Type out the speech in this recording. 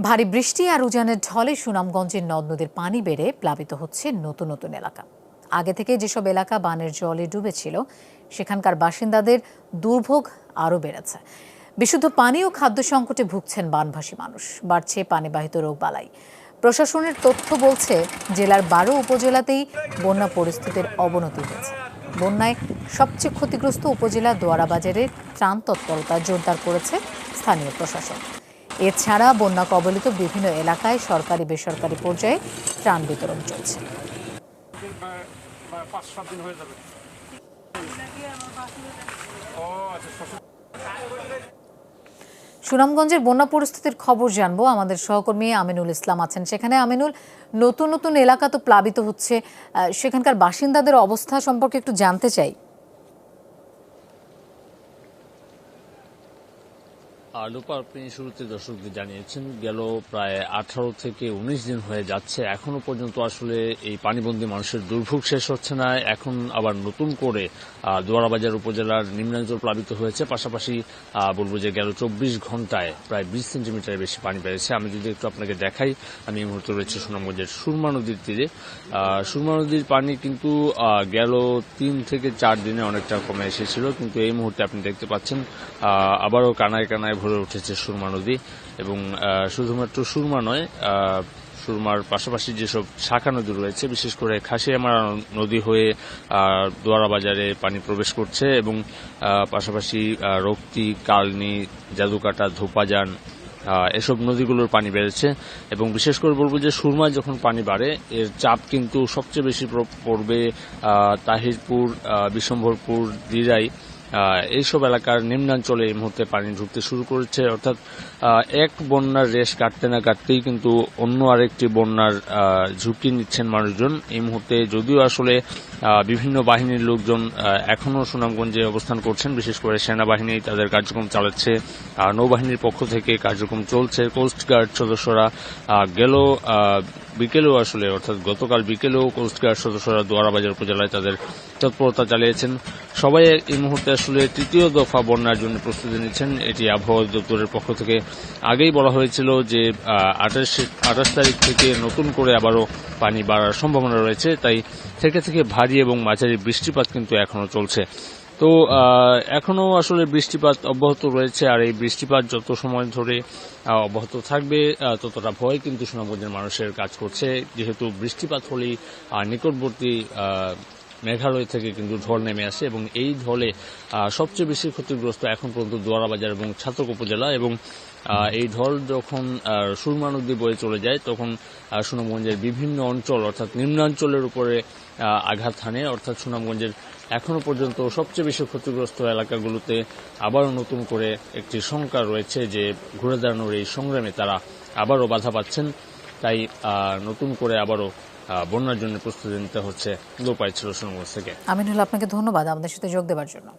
ভারী বৃষ্টি আর উজানের ঢলে সুনামগঞ্জের নদ নদীর পানি বেড়ে প্লাবিত হচ্ছে নতুন নতুন এলাকা। আগে থেকে যেসব এলাকা বানের জলে ডুবেছিল সেখানকার বাসিন্দাদের দুর্ভোগ আরও বেড়েছে। বিশুদ্ধ পানি ও খাদ্য সংকটে ভুগছেন বানভাসী মানুষ, বাড়ছে পানিবাহিত রোগবালাই। প্রশাসনের তথ্য বলছে জেলার 12 উপজেলাতেই বন্যা পরিস্থিতির অবনতি হয়েছে। বন্যায় সবচেয়ে ক্ষতিগ্রস্ত উপজেলা দোয়ারাবাজারের ত্রাণ তৎপরতা জোরদার করেছে স্থানীয় প্রশাসন। এছাড়া বন্যা কবলিত বিভিন্ন এলাকায় সরকারি বেসরকারি পর্যায়ে ত্রাণ বিতরণ চলছে। সুনামগঞ্জের বন্যা পরিস্থিতির খবর জানবো, আমাদের সহকর্মী আমিনুল ইসলাম আছেন সেখানে। আমিনুল, নতুন নতুন এলাকা তো প্লাবিত হচ্ছে, সেখানকার বাসিন্দাদের অবস্থা সম্পর্কে একটু জানতে চাই। লোপা, আপনি শুরুতে দর্শকদের জানিয়েছেন গেল প্রায় 18 থেকে 19 দিন হয়ে যাচ্ছে, এখনো পর্যন্ত আসলে এই পানিবন্দী মানুষের দুর্ভোগ শেষ হচ্ছে না। এখন আবার নতুন করে দোয়ারাবাজার উপজেলার নিম্নাঞ্চল প্লাবিত হয়েছে। পাশাপাশি বলবো যে গেল 24 ঘন্টায় প্রায় 20 সেন্টিমিটারের বেশি পানি বেড়েছে। আমি যদি একটু আপনাকে দেখাই, আমি এই মুহূর্তে রয়েছে সুনামগঞ্জের সুরমা নদীর তীরে। সুরমা নদীর পানি কিন্তু গেল 3 থেকে 4 দিনে অনেকটা কমে এসেছিল, কিন্তু এই মুহূর্তে আপনি দেখতে পাচ্ছেন আবারও কানায় কানায় ভরে উঠেছে সুরমা নদী। এবং শুধুমাত্র সুরমা নয়, সুরমার পাশাপাশি যেসব শাখা নদী রয়েছে, বিশেষ করে খাসিয়ামারা নদী হয়ে দোয়ারাবাজারে পানি প্রবেশ করছে। এবং পাশাপাশি রক্তি, কালনি, জাদুকাটা, ধোপাজান, এসব নদীগুলোর পানি বেড়েছে। এবং বিশেষ করে বলবো যে সুরমায় যখন পানি বাড়ে এর চাপ কিন্তু সবচেয়ে বেশি পড়বে তাহিরপুর, বিশম্ভরপুর, দিরাই, এইসব এলাকার নিম্নাঞ্চলে এই মুহূর্তে পানি ঢুকতে শুরু করেছে। অর্থাৎ এক বন্যার রেশ কাটতে না কাটতেই কিন্তু অন্য আরেকটি বন্যার ঝুঁকি নিচ্ছেন মানুষজন এই মুহূর্তে। যদিও আসলে বিভিন্ন বাহিনীর লোকজন এখনো সুনামগঞ্জে অবস্থান করছেন, বিশেষ করে সেনাবাহিনী তাদের কার্যক্রম চালাচ্ছে, নৌবাহিনীর পক্ষ থেকে কার্যক্রম চলছে। কোস্টগার্ড সদস্যরা গেল বিকেলেও আসলে অর্থাৎ গতকাল বিকেলেও কোস্টগার্ড সদস্যরা দোয়ারাবাজার উপজেলায় তাদের তৎপরতা চালিয়েছেন। সবাই এই মুহূর্তে আসলে তৃতীয় দফা বন্যার জন্য প্রস্তুতি নিচ্ছেন। এটি আবহাওয়া দপ্তরের পক্ষ থেকে আগেই বলা হয়েছিল যে 28 তারিখ থেকে নতুন করে আবারও পানি বাড়ার সম্ভাবনা রয়েছে। তাই থেকে থেকে ভারী এবং মাঝারি বৃষ্টিপাত কিন্তু এখনো চলছে। তো এখনো আসলে বৃষ্টিপাত অব্যাহত রয়েছে, আর এই বৃষ্টিপাত যত সময় ধরে অব্যাহত থাকবে ততটা ভয় কিন্তু সুনামগঞ্জের মানুষের কাজ করছে। যেহেতু বৃষ্টিপাত হলেই নিকটবর্তী মেঘালয় থেকে কিন্তু ঢল নেমে আসে, এবং এই ঢলে সবচেয়ে বেশি ক্ষতিগ্রস্ত এখন পর্যন্ত দোয়ারাবাজার এবং ছাতক উপজেলা। এবং এই ঢল যখন সুরমা নদী বয়ে চলে যায় তখন সুনামগঞ্জের বিভিন্ন অঞ্চল অর্থাৎ নিম্নাঞ্চলের উপরে আঘাত হানে। অর্থাৎ সুনামগঞ্জের এখনো পর্যন্ত সবচেয়ে বেশি ক্ষতিগ্রস্ত এলাকাগুলোতে আবারও নতুন করে একটি শঙ্কা রয়েছে যে ঘুরে দাঁড়ানোর এই সংগ্রামে তারা আবারও বাধা পাচ্ছেন। তাই নতুন করে আবারও বন্যার জন্য প্রস্তুতি নিতে হচ্ছে। উপায় ছিল সুনামগঞ্জ থেকে। আমিনুল, আপনাকে ধন্যবাদ আমাদের সাথে যোগ দেওয়ার জন্য।